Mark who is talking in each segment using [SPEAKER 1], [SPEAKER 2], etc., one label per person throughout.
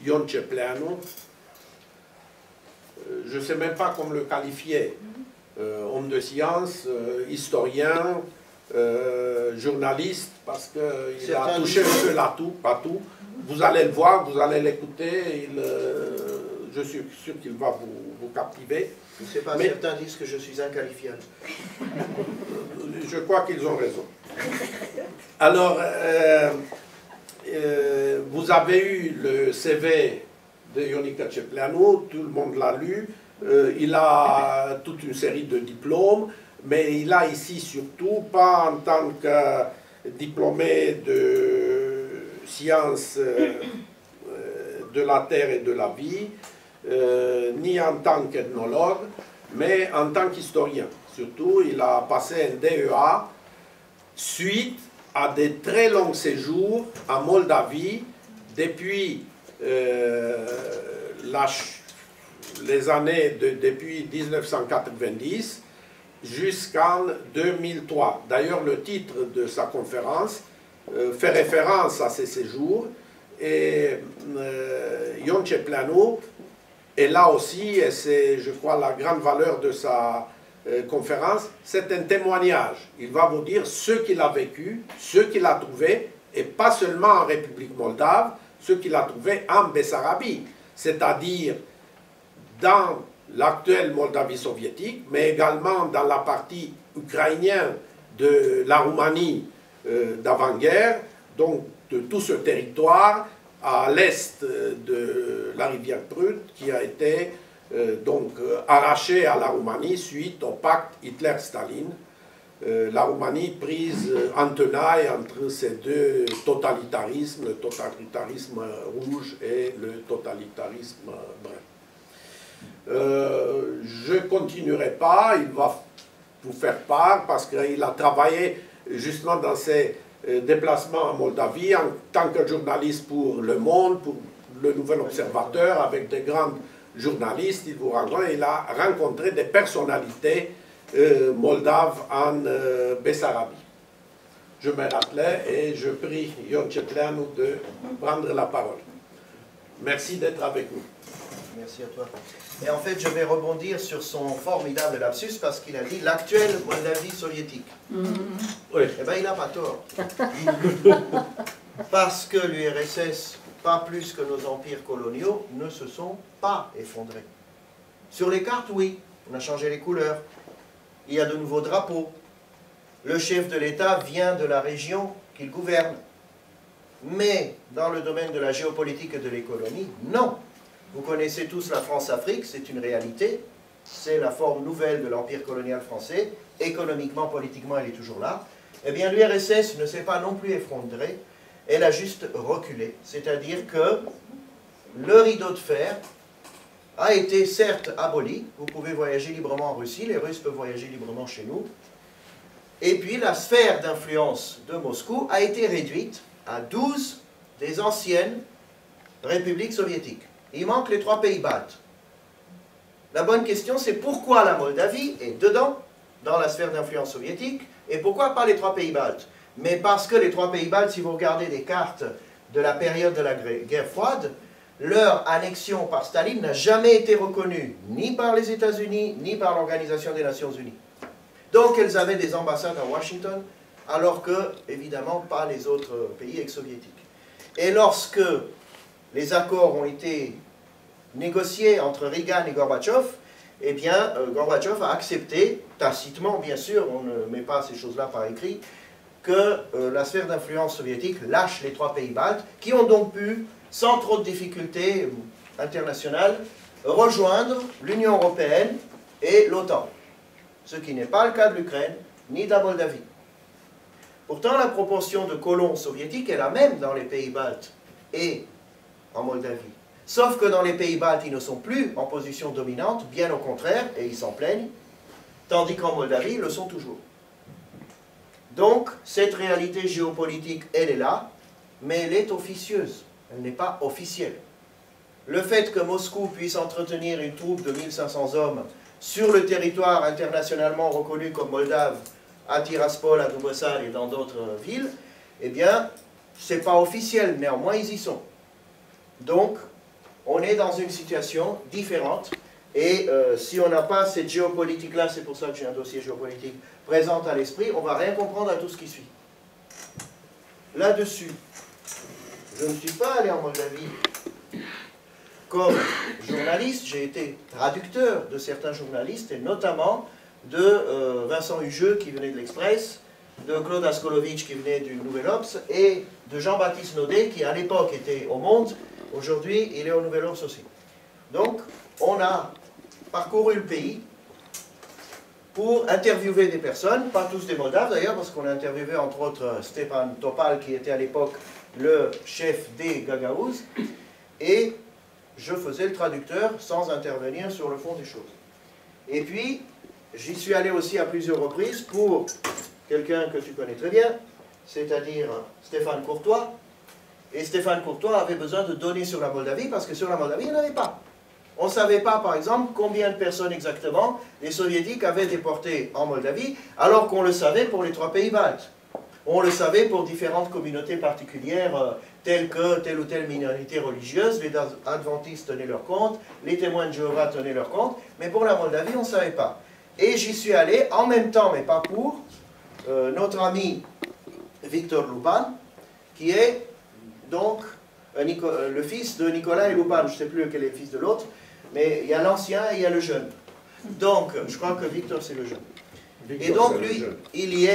[SPEAKER 1] Ion Cepleanu, je ne sais même pas comment le qualifier, homme de science, historien, journaliste, parce qu'il a touché un peu là tout, pas tout. Vous allez le voir, vous allez l'écouter, je suis sûr qu'il va vous captiver.
[SPEAKER 2] C'est pas certains disent que je suis inqualifiable.
[SPEAKER 1] Je crois qu'ils ont raison. Alors, vous avez eu le CV de Ionica Cepleanu, tout le monde l'a lu. Il a toute une série de diplômes, mais il a ici surtout, pas en tant que diplômé de sciences de la terre et de la vie, ni en tant qu'ethnologue, mais en tant qu'historien. Surtout, il a passé un DEA suite à des très longs séjours en Moldavie depuis les années depuis 1990 jusqu'en 2003. D'ailleurs, le titre de sa conférence fait référence à ces séjours et Ion Cepleanu est là aussi, et c'est, je crois, la grande valeur de sa conférence, c'est un témoignage. Il va vous dire ce qu'il a vécu, ce qu'il a trouvé, et pas seulement en République moldave, ce qu'il a trouvé en Bessarabie, c'est-à-dire dans l'actuelle Moldavie soviétique, mais également dans la partie ukrainienne de la Roumanie d'avant-guerre, donc de tout ce territoire à l'est de la rivière Prut qui a été arraché à la Roumanie suite au pacte Hitler-Staline. La Roumanie prise en tenaille entre ces deux totalitarismes, le totalitarisme rouge et le totalitarisme brun. Je ne continuerai pas, il va vous faire part parce qu'il a travaillé justement dans ses déplacements en Moldavie en tant que journaliste pour Le Monde, pour Le Nouvel Observateur, avec des grands journalistes. Il a rencontré des personnalités moldaves en Bessarabie. Je me rappelais et je prie Ion Cepleanu de prendre la parole. Merci d'être avec nous.
[SPEAKER 2] Merci à toi. Et en fait, je vais rebondir sur son formidable lapsus parce qu'il a dit l'actuelle Moldavie soviétique.
[SPEAKER 1] Oui.
[SPEAKER 2] Eh bien, il n'a pas tort. Parce que l'URSS, pas plus que nos empires coloniaux, ne se sont pas effondrés. Sur les cartes, oui, on a changé les couleurs. Il y a de nouveaux drapeaux. Le chef de l'État vient de la région qu'il gouverne. Mais dans le domaine de la géopolitique et de l'économie, non. Vous connaissez tous la France-Afrique, c'est une réalité. C'est la forme nouvelle de l'empire colonial français. Économiquement, politiquement, elle est toujours là. Eh bien, l'URSS ne s'est pas non plus effondrée. Elle a juste reculé. C'est-à-dire que le rideau de fer a été certes aboli. Vous pouvez voyager librement en Russie, les Russes peuvent voyager librement chez nous. Et puis la sphère d'influence de Moscou a été réduite à 12 des anciennes républiques soviétiques. Il manque les 3 pays baltes. La bonne question, c'est pourquoi la Moldavie est dedans, dans la sphère d'influence soviétique, et pourquoi pas les 3 pays baltes? Mais parce que les 3 pays baltes, si vous regardez des cartes de la période de la guerre froide, leur annexion par Staline n'a jamais été reconnue, ni par les États-Unis, ni par l'Organisation des Nations Unies. Donc elles avaient des ambassades à Washington, alors que, évidemment, pas les autres pays ex-soviétiques. Et lorsque les accords ont été négociés entre Reagan et Gorbatchev, eh bien, Gorbatchev a accepté, tacitement bien sûr, on ne met pas ces choses-là par écrit, que la sphère d'influence soviétique lâche les 3 pays baltes, qui ont donc pu, sans trop de difficultés internationales, rejoindre l'Union européenne et l'OTAN. Ce qui n'est pas le cas de l'Ukraine, ni de la Moldavie. Pourtant, la proportion de colons soviétiques est la même dans les pays baltes et en Moldavie. Sauf que dans les pays baltes, ils ne sont plus en position dominante, bien au contraire, et ils s'en plaignent, tandis qu'en Moldavie, ils le sont toujours. Donc, cette réalité géopolitique, elle est là, mais elle est officieuse, elle n'est pas officielle. Le fait que Moscou puisse entretenir une troupe de 1500 hommes sur le territoire internationalement reconnu comme moldave, à Tiraspol, à Dubosar et dans d'autres villes, eh bien, c'est pas officiel, néanmoins ils y sont. Donc, on est dans une situation différente. Et si on n'a pas cette géopolitique-là, c'est pour ça que j'ai un dossier géopolitique présente à l'esprit, on ne va rien comprendre à tout ce qui suit. Là-dessus, je ne suis pas allé en Moldavie comme journaliste, j'ai été traducteur de certains journalistes, et notamment de Vincent Hugeux qui venait de l'Express, de Claude Askolovitch qui venait du Nouvel Obs, et de Jean-Baptiste Naudet qui à l'époque était au Monde, aujourd'hui il est au Nouvel Obs aussi. Donc on a parcouru le pays pour interviewer des personnes, pas tous des Moldaves d'ailleurs, parce qu'on a interviewé entre autres Stéphane Topal qui était à l'époque le chef des Gagaouz, et je faisais le traducteur sans intervenir sur le fond des choses. Et puis, j'y suis allé aussi à plusieurs reprises pour quelqu'un que tu connais très bien, c'est-à-dire Stéphane Courtois. Et Stéphane Courtois avait besoin de données sur la Moldavie, parce que sur la Moldavie, il n'y en avait pas. On ne savait pas, par exemple, combien de personnes exactement les Soviétiques avaient déportées en Moldavie, alors qu'on le savait pour les 3 pays baltes. On le savait pour différentes communautés particulières, telles que telle ou telle minorité religieuse, les adventistes tenaient leur compte, les témoins de Jéhovah tenaient leur compte, mais pour la Moldavie, on ne savait pas. Et j'y suis allé en même temps, mais pas pour, notre ami Victor Lupan, qui est donc le fils de Nicolas et Lupan, je ne sais plus lequel est le fils de l'autre, mais il y a l'ancien et il y a le jeune. Donc, je crois que Victor, c'est le jeune. Et donc, lui, il y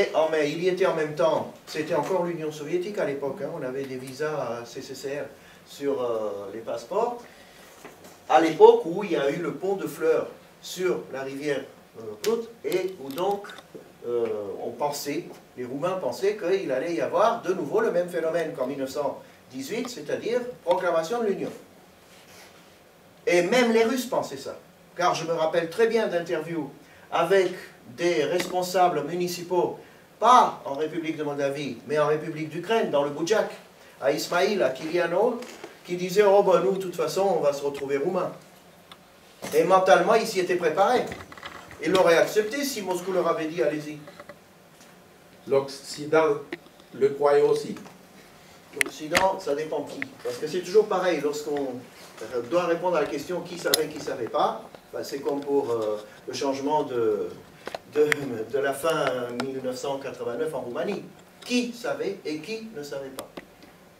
[SPEAKER 2] était en même temps, c'était encore l'Union soviétique à l'époque, hein, on avait des visas CCCR sur les passeports, à l'époque où il y a eu le pont de Fleurs sur la rivière Prut, et où donc les Roumains pensaient qu'il allait y avoir de nouveau le même phénomène qu'en 1918, c'est-à-dire proclamation de l'Union. Et même les Russes pensaient ça, car je me rappelle très bien d'interviews avec des responsables municipaux, pas en République de Moldavie, mais en République d'Ukraine, dans le Boudjak, à Ismaïl, à Kiliano, qui disaient « Oh ben nous, de toute façon, on va se retrouver roumains ». Et mentalement, ils s'y étaient préparés. Ils l'auraient accepté si Moscou leur avait dit « Allez-y ».
[SPEAKER 1] L'Occident le croyait aussi.
[SPEAKER 2] L'Occident, ça dépend qui. Parce que c'est toujours pareil, lorsqu'on doit répondre à la question « Qui savait pas ?», ben, c'est comme pour le changement de la fin 1989 en Roumanie. Qui savait et qui ne savait pas.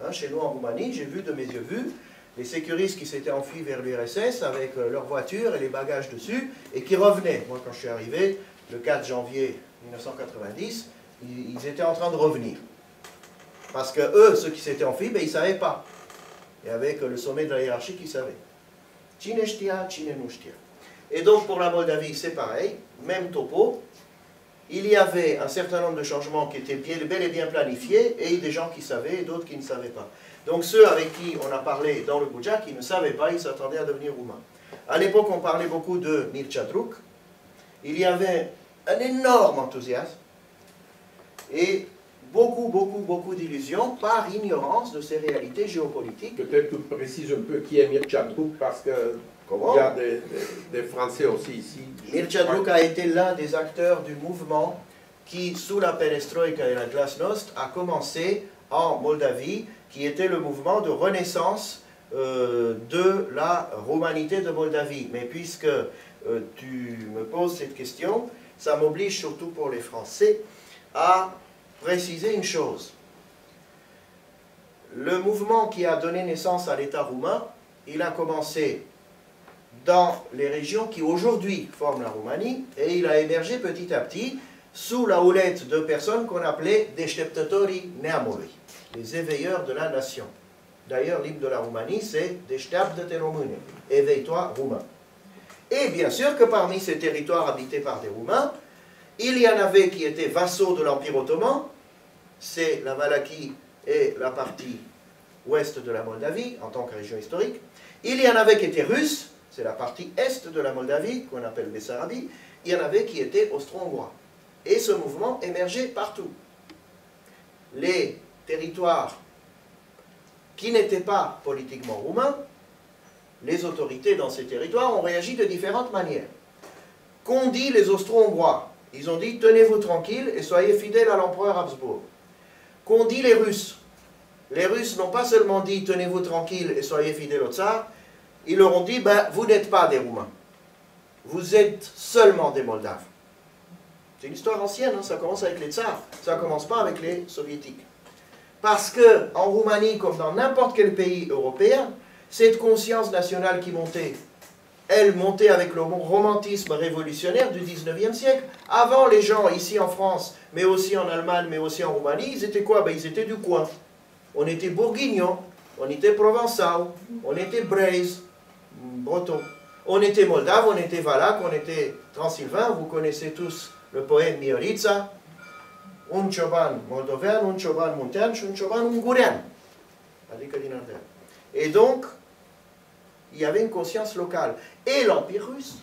[SPEAKER 2] Hein, chez nous en Roumanie, j'ai vu de mes yeux vus les sécuristes qui s'étaient enfuis vers l'URSS avec leur voiture et les bagages dessus et qui revenaient. Moi, quand je suis arrivé, le 4 janvier 1990, ils étaient en train de revenir. Parce que eux, ceux qui s'étaient enfuis, ben, ils ne savaient pas. Et avec le sommet de la hiérarchie qui savait. Cine știa, cine nu știa. Et donc pour la Moldavie, c'est pareil, même topo. Il y avait un certain nombre de changements qui étaient bel et bien planifiés, et des gens qui savaient et d'autres qui ne savaient pas. Donc ceux avec qui on a parlé dans le Boudjak, ils ne savaient pas, ils s'attendaient à devenir roumains. À l'époque, on parlait beaucoup de Mircea Druc. Il y avait un énorme enthousiasme, et beaucoup d'illusions par ignorance de ces réalités géopolitiques.
[SPEAKER 1] Peut-être que tu précises un peu qui est Mircea Druc, parce que il y a des Français aussi ici.
[SPEAKER 2] Mircea Druc a été l'un des acteurs du mouvement qui, sous la perestroïka et la glasnost, a commencé en Moldavie, qui était le mouvement de renaissance de la romanité de Moldavie. Mais puisque tu me poses cette question, ça m'oblige surtout pour les Français à préciser une chose. Le mouvement qui a donné naissance à l'État roumain, il a commencé dans les régions qui aujourd'hui forment la Roumanie, et il a émergé petit à petit sous la houlette de personnes qu'on appelait deșteptătorii neamului, les éveilleurs de la nation. D'ailleurs, l'hymne de la Roumanie, c'est Deșteaptă-te române, éveille-toi roumain. Et bien sûr que parmi ces territoires habités par des Roumains, il y en avait qui étaient vassaux de l'Empire ottoman, c'est la Valachie et la partie ouest de la Moldavie, en tant que région historique. Il y en avait qui étaient russes, c'est la partie est de la Moldavie, qu'on appelle Bessarabie. Il y en avait qui étaient austro-hongrois. Et ce mouvement émergeait partout. Les territoires qui n'étaient pas politiquement roumains, les autorités dans ces territoires ont réagi de différentes manières. Qu'ont dit les austro-hongrois? Ils ont dit « tenez-vous tranquille et soyez fidèles à l'empereur Habsbourg ». Qu'ont dit les Russes? Les Russes n'ont pas seulement dit « tenez-vous tranquille et soyez fidèles au tsar », ils leur ont dit, ben, vous n'êtes pas des Roumains. Vous êtes seulement des Moldaves. C'est une histoire ancienne, hein, ça commence avec les tsars, ça ne commence pas avec les soviétiques. Parce que en Roumanie, comme dans n'importe quel pays européen, cette conscience nationale qui montait, elle montait avec le romantisme révolutionnaire du 19e siècle. Avant, les gens ici en France, mais aussi en Allemagne, mais aussi en Roumanie, ils étaient quoi? Ben, ils étaient du coin. On était bourguignons, on était provençal, on était braise, breton. On était moldave, on était valaque, on était transylvain. Vous connaissez tous le poème Miorița. Un cioban moldovean, un cioban muntean și un cioban ungurean. Adică din Ardeal. Et donc, il y avait une conscience locale. Et l'Empire russe,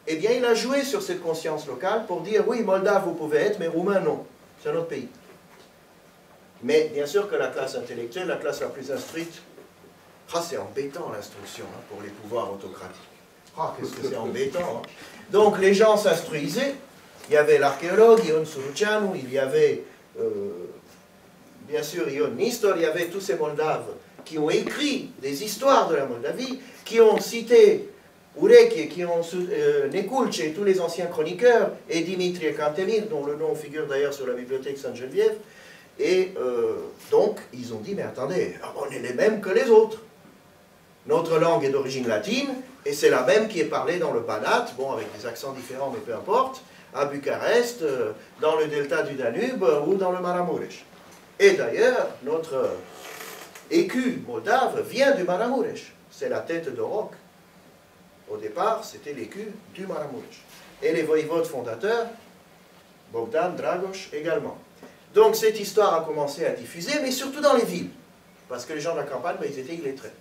[SPEAKER 2] eh bien, il a joué sur cette conscience locale pour dire, oui, Moldave, vous pouvez être, mais Roumain, non. C'est un autre pays. Mais bien sûr que la classe intellectuelle, la classe la plus instruite, ah, c'est embêtant l'instruction hein, pour les pouvoirs autocratiques. Ah, qu'est-ce que c'est embêtant. Hein. Donc, les gens s'instruisaient. Il y avait l'archéologue Ion Suruceanu, il y avait, bien sûr, Ion Nistor, il y avait tous ces Moldaves qui ont écrit des histoires de la Moldavie, qui ont cité Ureche, qui ont Neculce, tous les anciens chroniqueurs, et Dimitrie Cantemir, dont le nom figure d'ailleurs sur la bibliothèque Sainte-Geneviève. Et donc, ils ont dit, mais attendez, on est les mêmes que les autres. Notre langue est d'origine latine, et c'est la même qui est parlée dans le Banat, bon, avec des accents différents, mais peu importe, à Bucarest, dans le delta du Danube ou dans le Maramureș. Et d'ailleurs, notre écu moldave vient du Maramureș. C'est la tête de roc. Au départ, c'était l'écu du Maramureș. Et les voïvodes fondateurs, Bogdan, Dragoș également. Donc cette histoire a commencé à diffuser, mais surtout dans les villes. Parce que les gens de la campagne, ben, ils étaient illettrés.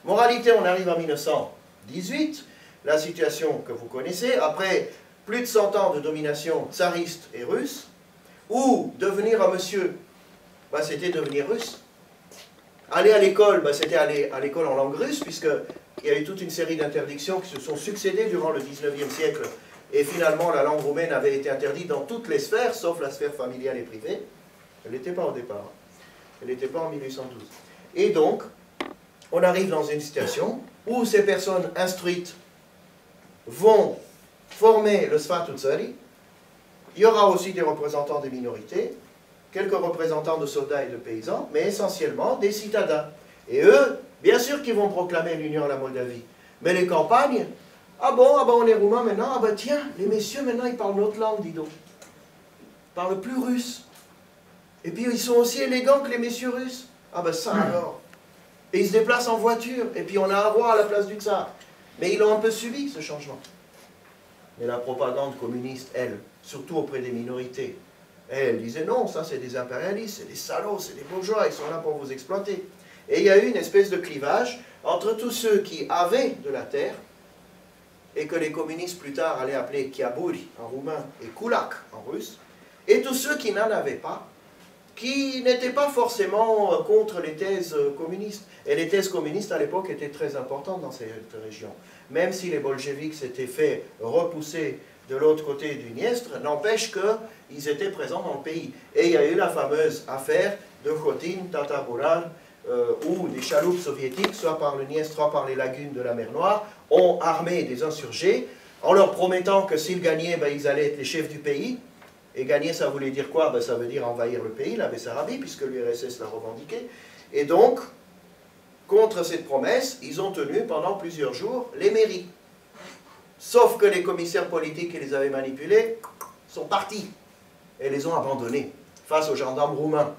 [SPEAKER 2] Moralité, on arrive en 1918, la situation que vous connaissez, après plus de 100 ans de domination tsariste et russe, où devenir un monsieur, bah, c'était devenir russe. Aller à l'école, bah, c'était aller à l'école en langue russe, puisqu'il y a eu toute une série d'interdictions qui se sont succédées durant le 19e siècle, et finalement la langue roumaine avait été interdite dans toutes les sphères, sauf la sphère familiale et privée. Elle n'était pas au départ, elle n'était pas en 1812. Et donc, on arrive dans une situation où ces personnes instruites vont former le Sfatul Țării. Il y aura aussi des représentants des minorités, quelques représentants de soldats et de paysans, mais essentiellement des citadins. Et eux, bien sûr qu'ils vont proclamer l'union à la Moldavie. Mais les campagnes, ah bon, on est roumain maintenant, ah ben tiens, les messieurs maintenant ils parlent notre langue, dis donc. Ils parlent plus russe. Et puis ils sont aussi élégants que les messieurs russes. Ah ben ça alors. Et ils se déplacent en voiture, et puis on a un roi à la place du tsar. Mais ils l'ont un peu subi, ce changement. Mais la propagande communiste, elle, surtout auprès des minorités, elle disait non, ça c'est des impérialistes, c'est des salauds, c'est des bourgeois, ils sont là pour vous exploiter. Et il y a eu une espèce de clivage entre tous ceux qui avaient de la terre, et que les communistes plus tard allaient appeler Chiaburi en roumain et Kulak en russe, et tous ceux qui n'en avaient pas, qui n'étaient pas forcément contre les thèses communistes. Et les thèses communistes à l'époque étaient très importantes dans cette région. Même si les bolcheviks s'étaient fait repousser de l'autre côté du Dniestre, n'empêche qu'ils étaient présents dans le pays. Et il y a eu la fameuse affaire de Khotin, Tataburan, où des chaloupes soviétiques, soit par le Dniestre, soit par les lagunes de la mer Noire, ont armé des insurgés, en leur promettant que s'ils gagnaient, ben, ils allaient être les chefs du pays. Et gagner, ça voulait dire quoi? Ben, ça veut dire envahir le pays, la Bessarabie, puisque l'URSS l'a revendiqué. Et donc, contre cette promesse, ils ont tenu pendant plusieurs jours les mairies. Sauf que les commissaires politiques qui les avaient manipulés sont partis et les ont abandonnés face aux gendarmes roumains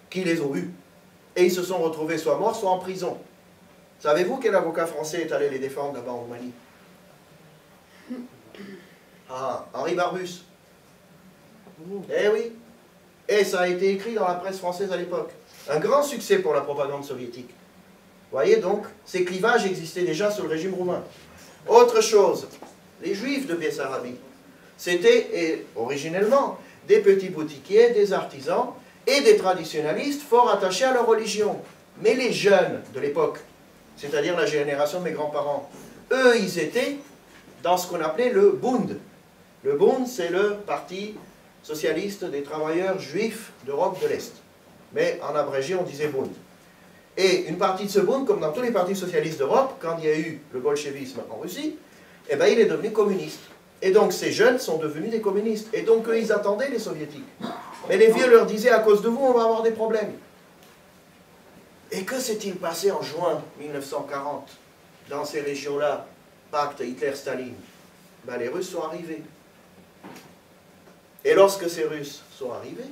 [SPEAKER 2] qui les ont eus. Et ils se sont retrouvés soit morts, soit en prison. Savez-vous quel avocat français est allé les défendre là-bas en Roumanie? Ah, Henri Barbus. Eh oui. Et ça a été écrit dans la presse française à l'époque. Un grand succès pour la propagande soviétique. Vous voyez donc, ces clivages existaient déjà sous le régime roumain. Autre chose, les juifs de Bessarabie, c'était originellement des petits boutiquiers, des artisans et des traditionalistes fort attachés à leur religion. Mais les jeunes de l'époque, c'est-à-dire la génération de mes grands-parents, eux, ils étaient dans ce qu'on appelait le Bund. Le Bund, c'est le parti socialiste des travailleurs juifs d'Europe de l'Est. Mais en abrégé, on disait Bund. Et une partie de ce Bund, comme dans tous les partis socialistes d'Europe, quand il y a eu le bolchevisme en Russie, eh ben, il est devenu communiste. Et donc ces jeunes sont devenus des communistes. Et donc eux, ils attendaient les soviétiques. Mais les vieux leur disaient, à cause de vous, on va avoir des problèmes. Et que s'est-il passé en juin 1940 dans ces régions-là, pacte Hitler-Staline? Ben, les Russes sont arrivés. Et lorsque ces Russes sont arrivés,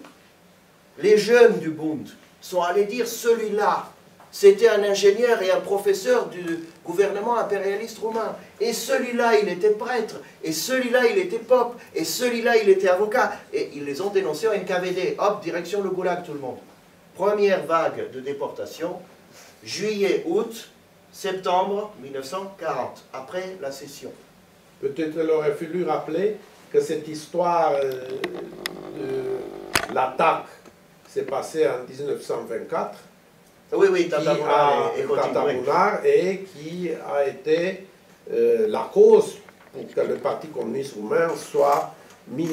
[SPEAKER 2] les jeunes du Bund sont allés dire, celui-là, c'était un ingénieur et un professeur du gouvernement impérialiste roumain. Et celui-là, il était prêtre. Et celui-là, il était pope. Et celui-là, il était avocat. Et ils les ont dénoncés au NKVD. Hop, direction le goulag, tout le monde. Première vague de déportation, juillet, août, septembre 1940, après la session.
[SPEAKER 1] Peut-être il aurait fallu rappeler que cette histoire de l'attaque s'est passée en 1924.
[SPEAKER 2] Oui, Tata
[SPEAKER 1] Mounard, et qui a été la cause pour que le Parti communiste roumain soit mis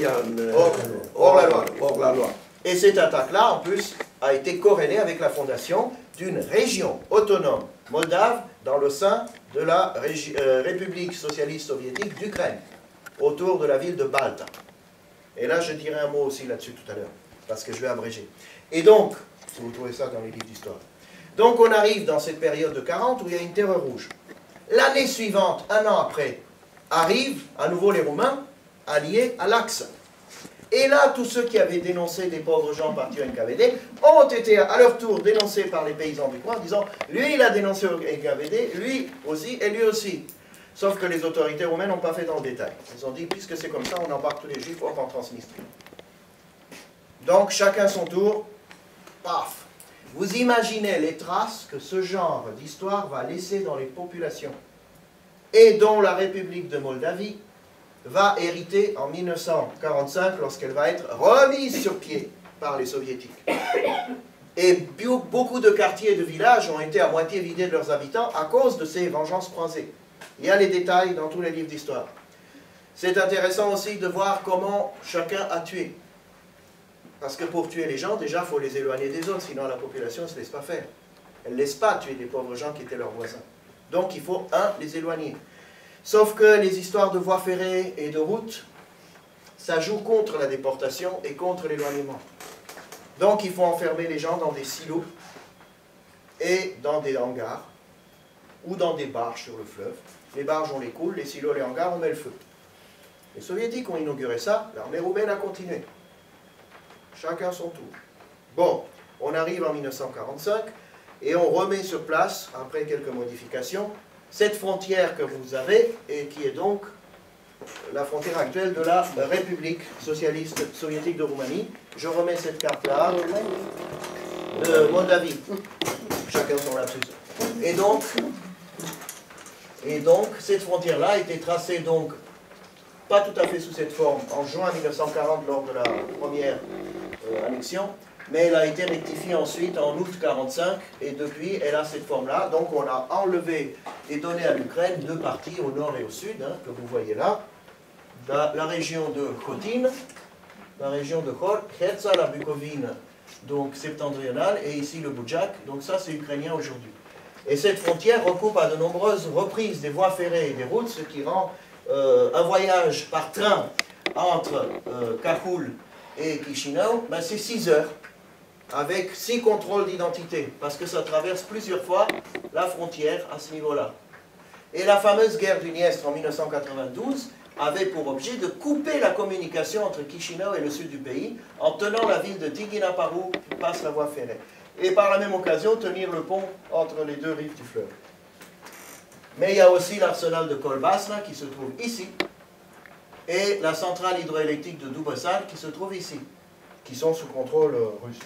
[SPEAKER 1] hors la loi.
[SPEAKER 2] Et cette attaque-là, en plus, a été corrélée avec la fondation d'une région autonome moldave dans le sein de la République socialiste soviétique d'Ukraine, autour de la ville de Balta. Et là, je dirai un mot aussi là-dessus tout à l'heure, parce que je vais abréger. Et donc, si vous trouvez ça dans les livres d'histoire, donc on arrive dans cette période de 40 où il y a une terreur rouge. L'année suivante, un an après, arrivent à nouveau les Roumains alliés à l'Axe. Et là, tous ceux qui avaient dénoncé des pauvres gens partis au NKVD ont été à leur tour dénoncés par les paysans du coin en disant « lui, il a dénoncé au NKVD, lui aussi et lui aussi ». Sauf que les autorités roumaines n'ont pas fait dans le détail. Ils ont dit « puisque c'est comme ça, on embarque tous les juifs en Transnistrie ». Donc, chacun son tour, paf. Vous imaginez les traces que ce genre d'histoire va laisser dans les populations et dont la République de Moldavie va hériter en 1945 lorsqu'elle va être remise sur pied par les soviétiques. Et beaucoup de quartiers et de villages ont été à moitié vidés de leurs habitants à cause de ces vengeances croisées. Il y a les détails dans tous les livres d'histoire. C'est intéressant aussi de voir comment chacun a tué. Parce que pour tuer les gens, déjà, il faut les éloigner des autres, sinon la population ne se laisse pas faire. Elle ne laisse pas tuer les pauvres gens qui étaient leurs voisins. Donc il faut, les éloigner. Sauf que les histoires de voies ferrées et de routes, ça joue contre la déportation et contre l'éloignement. Donc il faut enfermer les gens dans des silos et dans des hangars ou dans des barges sur le fleuve. Les barges, on les coule, les silos, les hangars, on met le feu. Les soviétiques ont inauguré ça, l'armée roumaine a continué. Chacun son tour. Bon, on arrive en 1945 et on remet sur place, après quelques modifications, cette frontière que vous avez et qui est donc la frontière actuelle de la République socialiste soviétique de Roumanie. Je remets cette carte-là de Moldavie. Chacun son lapsus. Et donc cette frontière-là a été tracée donc pas tout à fait sous cette forme en juin 1940 lors de la première annexion, mais elle a été rectifiée ensuite en août 1945 et depuis elle a cette forme-là. Donc on a enlevé et donné à l'Ukraine deux parties au nord et au sud, que vous voyez là, la région de Khotin, la région de Kherson, la Bukovine, donc septentrionale, et ici le Boudjak, donc ça c'est ukrainien aujourd'hui. Et cette frontière recoupe à de nombreuses reprises des voies ferrées et des routes, ce qui rend un voyage par train entre Kakhoul et Chisinau, ben c'est 6 heures, avec 6 contrôles d'identité, parce que ça traverse plusieurs fois la frontière à ce niveau-là. Et la fameuse guerre du Dniestre en 1992 avait pour objet de couper la communication entre Chisinau et le sud du pays, en tenant la ville de Tigina par où passe la voie ferrée. Et par la même occasion, tenir le pont entre les deux rives du fleuve. Mais il y a aussi l'arsenal de Kolbasna qui se trouve ici, et la centrale hydroélectrique de Dubosar qui se trouve ici, qui sont sous contrôle russe.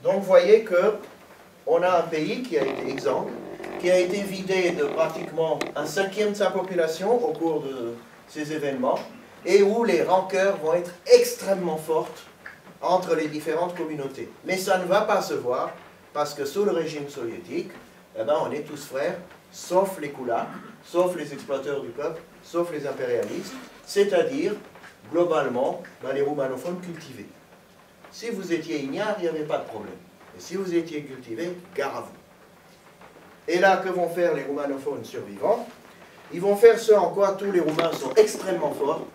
[SPEAKER 2] Donc vous voyez qu'on a un pays qui a été exsangue, qui a été vidé de pratiquement 1/5 de sa population au cours de ces événements, et où les rancœurs vont être extrêmement fortes entre les différentes communautés. Mais ça ne va pas se voir, parce que sous le régime soviétique, eh ben, on est tous frères, sauf les koulaks, sauf les exploiteurs du peuple, sauf les impérialistes, c'est-à-dire, globalement, ben, les roumanophones cultivés. Si vous étiez ignare, il n'y avait pas de problème. Et si vous étiez cultivé, gare à vous. Et là, que vont faire les roumanophones survivants? Ils vont faire ce en quoi tous les Roumains sont extrêmement forts.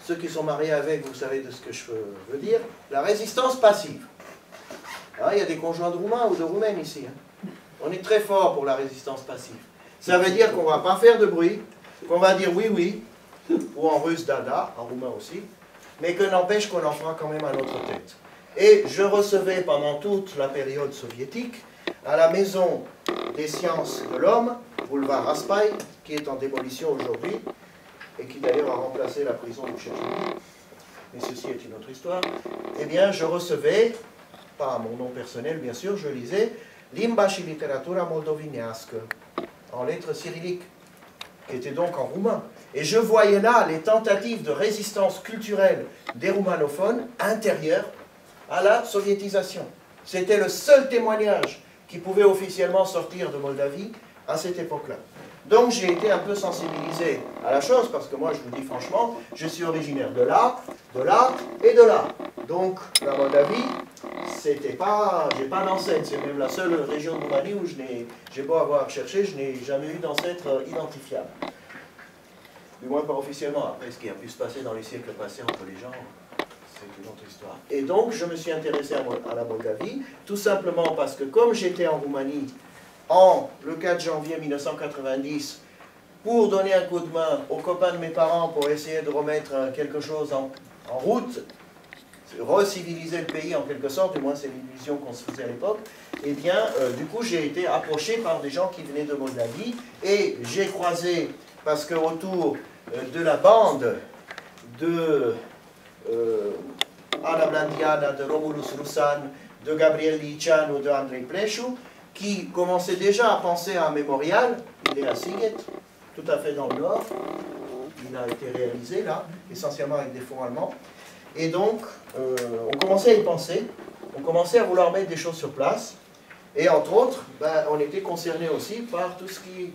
[SPEAKER 2] Ceux qui sont mariés avec, vous savez de ce que je veux dire, la résistance passive. Ah, il y a des conjoints de Roumains ou de Roumaines ici. Hein. On est très fort pour la résistance passive. Ça veut dire qu'on ne va pas faire de bruit, qu'on va dire oui, oui, ou en russe dada, en roumain aussi, mais que n'empêche qu'on en fera quand même à notre tête. Et je recevais pendant toute la période soviétique, à la Maison des sciences de l'homme, boulevard Raspail, qui est en démolition aujourd'hui, et qui d'ailleurs a remplacé la prison de Tchétchénie, mais ceci est une autre histoire, eh bien je recevais, pas à mon nom personnel bien sûr, je lisais Limba și literatura moldovinească, en lettres cyrilliques, qui était donc en roumain. Et je voyais là les tentatives de résistance culturelle des roumanophones intérieures à la soviétisation. C'était le seul témoignage qui pouvait officiellement sortir de Moldavie à cette époque-là. Donc j'ai été un peu sensibilisé à la chose, parce que moi je vous dis franchement, je suis originaire de là et de là. Donc la Moldavie, c'était pas, j'ai pas d'ancêtre, c'est même la seule région de Roumanie où j'ai beau avoir cherché, je n'ai jamais eu d'ancêtre identifiable. Du moins pas officiellement. Après, ce qui a pu se passer dans les siècles passés entre les gens, c'est une autre histoire. Et donc je me suis intéressé à la Moldavie, tout simplement parce que comme j'étais en Roumanie, le 4 janvier 1990, pour donner un coup de main aux copains de mes parents pour essayer de remettre quelque chose en route, reciviliser le pays en quelque sorte, du moins c'est l'illusion qu'on se faisait à l'époque, eh bien, du coup, j'ai été approché par des gens qui venaient de Moldavie, et j'ai croisé, parce que autour de la bande de Ana Blandiana, de Romulus Rusan, de Gabriel Liceanu ou de Andrei Pleșu, qui commençait déjà à penser à un mémorial, il est à Sighet, tout à fait dans le nord, il a été réalisé là, essentiellement avec des fonds allemands, et donc on commençait à y penser, on commençait à vouloir mettre des choses sur place, et entre autres, ben, on était concerné aussi par tout ce qui